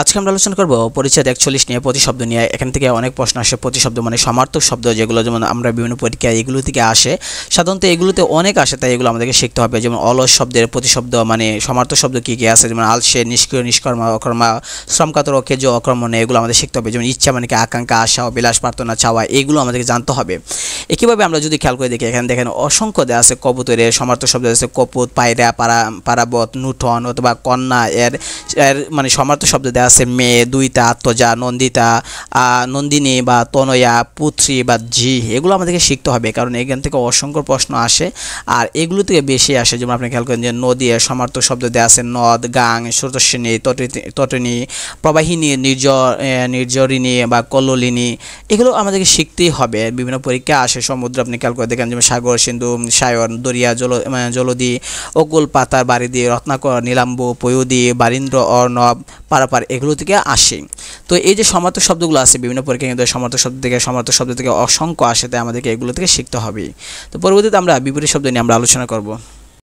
আজকে আমরা আলোচনা করব পরিচ্ছেদ 41 নিয়ে প্রতিশব্দ নিয়ে। এখান থেকে অনেক প্রশ্ন আসে। প্রতিশব্দ মানে সমার্থক শব্দ, যেগুলো যেমন আমরা বিভিন্ন পরীক্ষায় এগুলো থেকে আসে। সাধারণত এগুলোতে অনেক আসে, তাই এগুলো আমাদেরকে শিখতে হবে। যেমন অলস শব্দের প্রতিশব্দ মানে সমার্থক শব্দ কী কী আছে, যেমন আলসে, নিষ্ক্রিয়, নিষ্কর্মা, অকর্মা, শ্রমকাতর, অকেজ, অকর্মণ্য, এগুলো আমাদের শিখতে হবে। যেমন ইচ্ছা মানে কি আকাঙ্ক্ষা, আশা, অবিলাস, প্রার্থনা, চাওয়া, এগুলো আমাদেরকে জানতে হবে। একইভাবে আমরা যদি খেয়াল করে দেখি, এখানে দেখেন অসংখ্য দেওয়া আছে কবুতরের সমার্থক শব্দ আছে কপুত, পায়রা, পারাবত, নুঠন অথবা কন্যা। এর মানে সমার্থক শব্দ দেওয়া আছে মেয়ে, দুইতা, আত্মজা, নন্দিতা, নন্দিনী বা তনয়া, পুত্রী বা ঝি। এগুলো আমাদেরকে শিখতে হবে, কারণ এখান থেকে অসংখ্য প্রশ্ন আসে আর এগুলো থেকে বেশি আসে। যেমন আপনি খেয়াল করেন যে নদী এর সমার্থক শব্দ দেওয়া আছে নদ, গাং, স্রোতস্বিনী, তটিনী, প্রবাহিনী, নির্ঝরিণী বা কল্লোলিনী। এগুলো আমাদেরকে শিখতেই হবে, বিভিন্ন পরীক্ষা আসে। সমুদ্র আপনি খেয়াল করে দেখেন, যেমন সাগর, সিন্ধু, সায়ন, দরিয়া, জলদি, অকুল, পাতার, বারিদি, রত্নাকর, নীলাম্বু, পয়ুদি, বারীন্দ্র, অর্ণব, পারাপার, এগুলো থেকে আসে। তো এই যে সমার্থক শব্দগুলো আছে বিভিন্ন পরীক্ষা কিন্তু সমার্থক শব্দ থেকে অসংখ্য আসে, তাই আমাদেরকে এগুলো থেকে শিখতে হবে। তো পরবর্তীতে আমরা বিপরীত শব্দ নিয়ে আমরা আলোচনা করব।